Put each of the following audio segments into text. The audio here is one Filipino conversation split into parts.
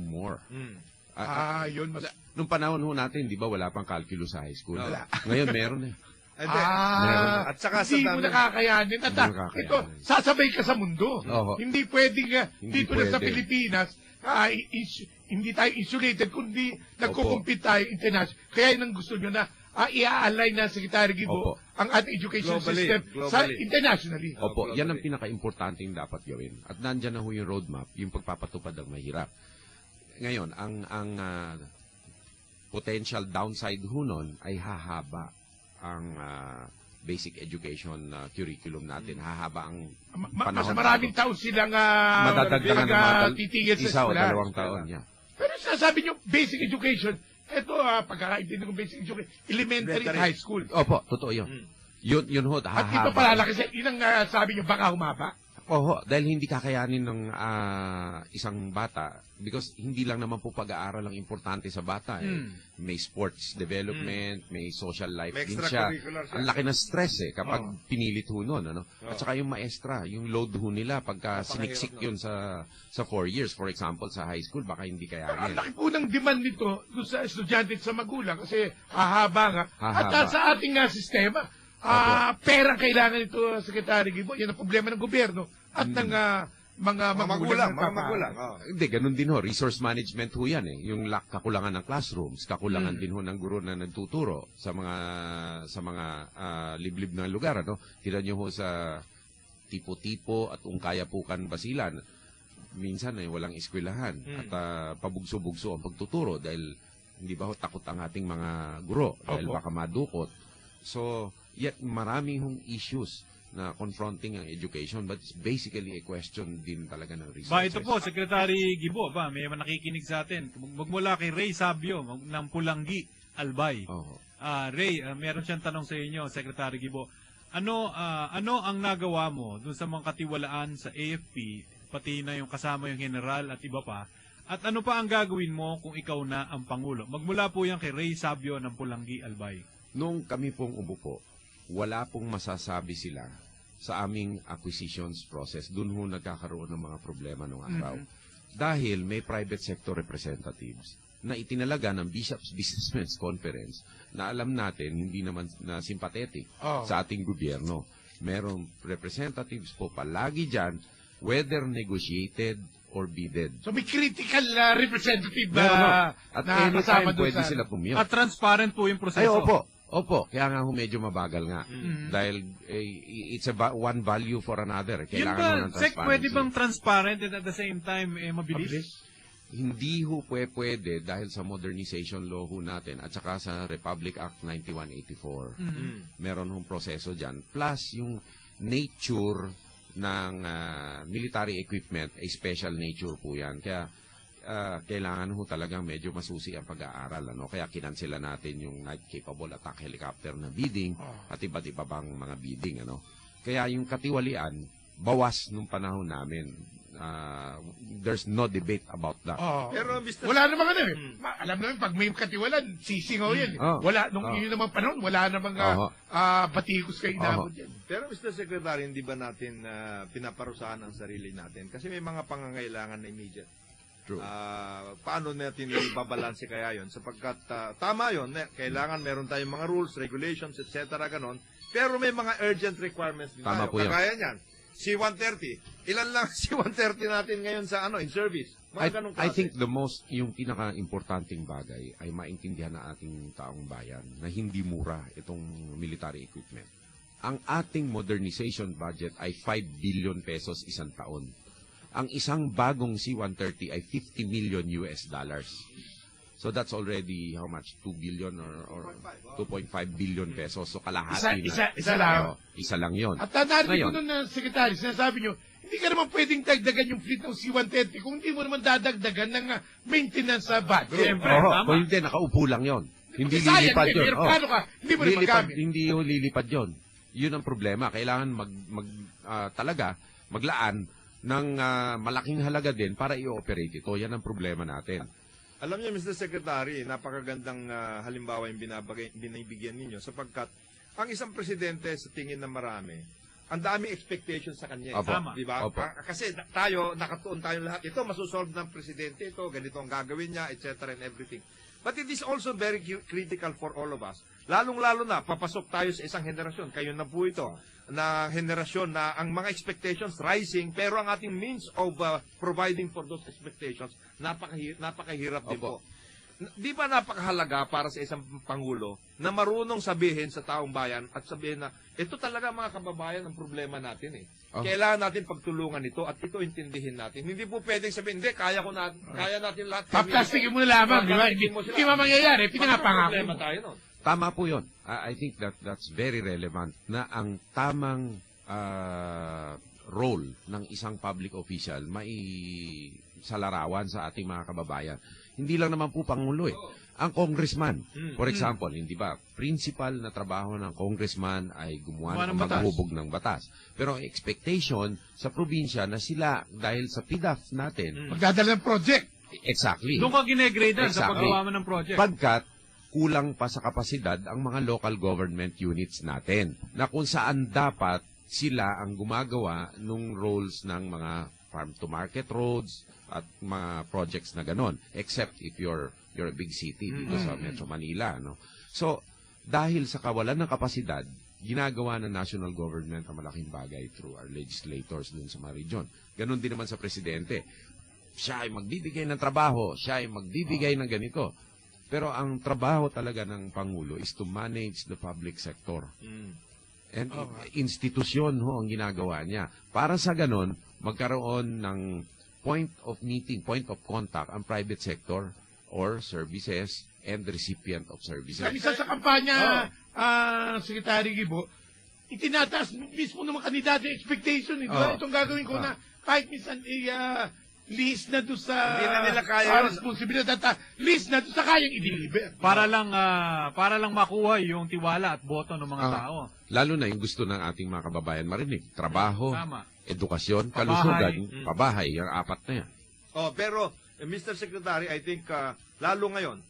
more. Yun. Nung panahon ho natin, di ba, wala pang calculus sa high school. Ngayon, meron eh. At saka hindi mo nakakayanin. At ito, sasabay ka sa mundo. Hindi pwedeng dito na sa Pilipinas, hindi tayo insulated, kundi nagkukumpit tayo international. Kaya yun ang gusto nyo na i-align na Secretary Guibo ang ating education system sa internationally. Opo, yan ang pinaka-importanting dapat gawin. At nandyan na ho yung roadmap, yung pagpapatupad ang mahirap. Ngayon, ang potential downside ho nun ay hahaba ang basic education curriculum natin. Hahaba ang panahon. Mas maraming taon silang madadagdagan titigil isa sa o eskwela. 2 taon. Yeah. Pero sasabi nyo, basic education, ito pagkakaintindi ko basic education, elementary at high school. Opo, totoo yun. Yun ho, hahaba. At ito palalaki sa, yun ang sabi nyo, baka humaba. Oho, dahil hindi kakayanin ng isang bata because hindi lang naman po pag-aaral ang importante sa bata. May sports development, may social life din siya. Ang laki ng stress kapag pinilit ho nun. Ano? At saka yung maestra, yung load ho nila pagka siniksik yun sa 4 years. For example, sa high school, baka hindi kayanin. Ang laki po ng demand nito sa estudyante at sa magulang kasi hahaba nga. At sa ating sistema, perang kailangan ito, Secretary Guibo. Yan ang problema ng gobyerno at ng mga magulang. Hindi, ganun din ho. Resource management ho yan eh. Yung kakulangan ng classrooms, kakulangan din ho ng guro na nagtuturo sa mga liblib na lugar. Ano? Tira nyo ho sa tipo-tipo at Ungkaya-Pukan, Basilan. Minsan ay walang eskwelahan at pabugso-bugso ang pagtuturo dahil hindi ba ho takot ang ating mga guro dahil baka madukot. So, yet maraming hong issues na confronting ang education, but it's basically a question din talaga ng resources. Ito po, Secretary Guibo, may nakikinig sa atin. Magmula kay Ray Sabio ng Pulanggi, Albay. Ray, meron siyang tanong sa inyo, Secretary Guibo. Ano ang nagawa mo dun sa mga katiwalaan sa AFP, pati na yung kasama yung general at iba pa? At ano pa ang gagawin mo kung ikaw na ang Pangulo? Magmula po yan kay Ray Sabio ng Pulanggi, Albay. Nung kami pong umupo, wala pong masasabi sila sa aming acquisitions process. Doon ho nagkakaroon ng mga problema nung araw. Dahil may private sector representatives na itinalaga ng Bishops Businessmen's Conference na alam natin hindi naman na sympathetic sa ating gobyerno. Merong representatives po palagi dyan, whether negotiated or bidded. So may critical representative at anytime pwede sila pumiyak. At transparent po yung proseso. Ay, opo. Kaya nga medyo mabagal nga. Dahil it's one value for another. Kailangan mo ng transparency. Pwede bang transparent and at the same time mabilis? Hindi ho pwede dahil sa modernization law ho natin at saka sa Republic Act 9184. Meron hong proseso dyan. Plus yung nature ng military equipment, a special nature po yan. Kaya kailangan ho talagang medyo masusi ang pag-aaral. Kaya kinansela natin yung Night Capable Attack Helicopter na bidding at iba't iba bang mga bidding. Kaya yung katiwalian, bawas nung panahon namin. There's no debate about that. Pero wala namang alam namin, pag may katiwalan, sisingaw yan. Wala, nung yun namang panahon, wala namang batikos kayo inabot yan. Pero Mr. Secretary, hindi ba natin pinaparusahan ang sarili natin? Kasi may mga pangangailangan na immediate. Paano natin ibabalanse kaya yon? Sapagkat tama yon, kailangan meron tayong mga rules, regulations, etc. ganon. Pero may mga urgent requirements din tayo. Kaya niyan, C-130. Ilan lang C-130 natin ngayon sa in service? I think yung pinaka-importanting bagay ay maintindihan ng ating taong bayan na hindi mura itong military equipment. Ang ating modernization budget ay 5 billion pesos isang taon. Ang isang bagong C-130 ay $50 million. So that's already how much? 2 billion or 2.5 billion pesos. So kalahati na. Isa lang yun. At narinig ko nun na Secretary, sinasabi nyo, hindi ka naman pwedeng dagdagan yung fleet ng C-130 kung hindi mo naman dadagdagan ng maintenance sa budget. Siyempre, kung hindi, nakaupo lang yun. Hindi lilipad yun. Pero paano ka? Hindi mo naman magamit. Hindi yung lilipad yun. Yun ang problema. Kailangan talaga maglaan ng malaking halaga din para i-operate ito. Yan ang problema natin. Alam niyo, Mr. Secretary, napakagandang halimbawa yung binibigyan ninyo sapagkat ang isang presidente sa tingin ng marami ang daming expectations sa kanya. Opo. Tama. Di ba? Opo. Kasi nakatuon tayo lahat. Ito, masusolve ng presidente ito, ganito ang gagawin niya, etc. and everything. But it is also very critical for all of us. Lalong-lalo na, papasok tayo sa isang henerasyon. Kayo na po ito, na henerasyon na ang mga expectations rising, pero ang ating means of providing for those expectations, napakahirap din po. Di ba napakahalaga para sa isang Pangulo na marunong sabihin sa taong bayan at sabihin na ito talaga mga kababayan ang problema natin eh. Kailangan natin pagtulungan ito at ito intindihin natin. Hindi po pwedeng sabihin, hindi, kaya natin lahat. Paplastikin mo na lamang, di ba? Hindi mangyayari, pinangapangako. Problema tayo nun. Tama po yun. I think that's very relevant na ang tamang role ng isang public official sa larawan sa ating mga kababayan. Hindi lang naman po Pangulo eh. Ang congressman, for example, hindi ba, principal na trabaho ng congressman ay gumawa ng paghubog ng batas. Pero ang expectation sa probinsya na sila, dahil sa PDAF natin, magdadala ng project. exactly. Doon ka ginegrade sa paggawa mo ng project. Pagkat kulang pa sa kapasidad ang mga local government units natin na kung saan dapat sila ang gumagawa ng roles ng mga farm-to-market roads at mga projects na ganon, except if you're a big city dito sa Metro Manila. No? So, dahil sa kawalan ng kapasidad, ginagawa ng national government ang malaking bagay through our legislators dun sa mga region. Ganon din naman sa presidente. Siya ay magbibigay ng trabaho, siya ay magbibigay ng ganito. Pero ang trabaho talaga ng Pangulo is to manage the public sector. And institusyon ho ang ginagawa niya. Para sa ganon, magkaroon ng point of meeting, point of contact ang private sector or services and recipient of services. Isa sa kampanya, Secretary Gibo, itinataas mismo ng mga kandidato yung expectation. Itong gagawin ko na kahit minsan list na doon sa hindi na nila kaya responsibilidad at list na doon sa kayang i-deliver. Para lang makuha yung tiwala at boto ng mga tao. Lalo na yung gusto ng ating mga kababayan marinig. Trabaho, edukasyon, pabahay, kalusugan, pabahay, yung apat na yan. Pero, Mr. Secretary, I think lalo ngayon,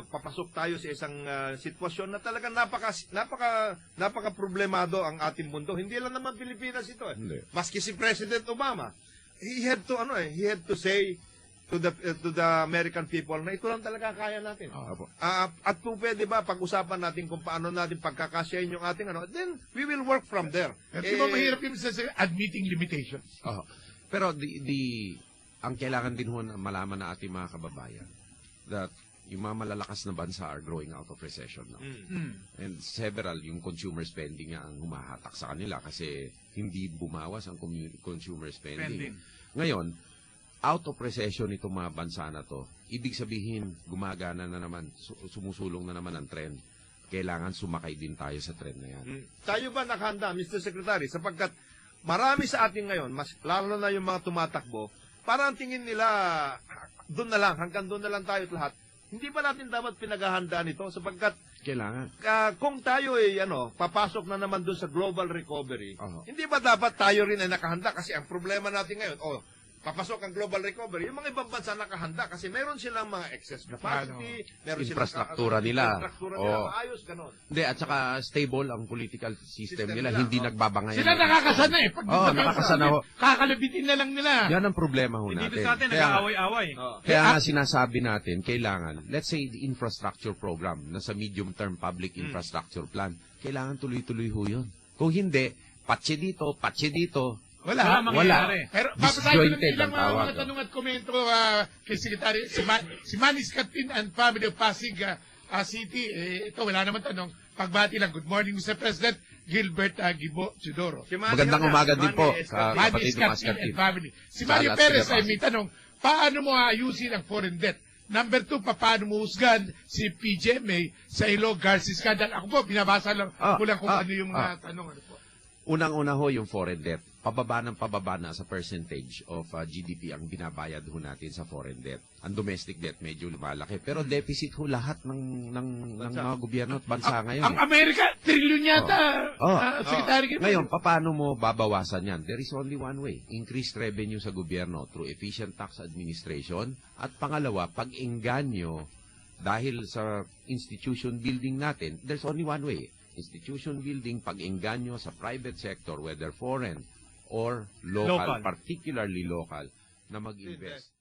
papasok tayo sa isang sitwasyon na talagang napaka problemado ang ating mundo. Hindi lang naman Pilipinas ito. Maski si President Obama, he had to say to the American people na ito lang talaga kaya natin. At kung pwede ba pag-usapan natin kung paano natin pagkakasyahin yung ating then we will work from there. Di ba mahirap yung admitting limitations? Pero ang kailangan din ho malaman na ating mga kababayan that yung mga malalakas na bansa are growing out of recession now. And several, yung consumer spending nga ang humahatak sa kanila kasi hindi bumawas ang consumer spending. Ngayon, out of recession itong mga bansa na to, ibig sabihin, gumagana na naman, sumusulong na naman ang trend. Kailangan sumakay din tayo sa trend na yan. Tayo ba nakahanda, Mr. Secretary, sapagkat marami sa atin ngayon, lalo na yung mga tumatakbo, parang tingin nila, doon na lang, hanggang doon na lang tayo lahat. Hindi ba natin dapat pinaghahandaan ito sapagkat kailangan kung tayo ay papasok na naman doon sa global recovery, hindi ba dapat tayo rin ay nakahanda kasi ang problema natin ngayon, papasok ang global recovery, yung mga ibang bansa nakahanda kasi meron silang mga excess capacity, meron infrastruktura nila. Maayos, ganon. Hindi, at saka stable ang political system nila, hindi nagbabangayan. Sila nakakasana eh. Nakakasana ho. Kakalabitin na lang nila. Yan ang problema ho natin. Dito sa atin, nag-aaway-away. Kaya nga sinasabi natin, kailangan, let's say, the infrastructure program na sa medium-term public infrastructure plan, kailangan tuloy-tuloy ho yun. Kung hindi, patse dito, Wala. Pero papasahin lang mga tanong at komento kay Secretary, si Manis Katin and Family of Pasig City. Ito, wala naman tanong. Pagbati lang. Good morning, Mr. President. Gilbert Gibo Chudoro. Magandang umaga din po sa Manis Katin and Family. Si Mario Perez ay may tanong, paano mo ayusin ang foreign debt? Number 2, paano mo husgan si PGMA sa Ilog Garcia Scandal? Ako po, binabasa lang kung ano yung mga tanong. Unang-una ho yung foreign debt. Pababa na sa percentage of GDP ang binabayad ho natin sa foreign debt. Ang domestic debt medyo lumalaki. Pero deficit ho lahat ng mga gobyerno at bansa ngayon. Ang Amerika, trilyon yata. Secretary. Ngayon, paano mo babawasan yan? There is only one way. Increase revenue sa gobyerno through efficient tax administration. At pangalawa, pag-engganyo dahil sa institution building natin, there's only one way. institution building, pag-engganyo sa private sector, whether foreign or local, particularly local, na mag-invest.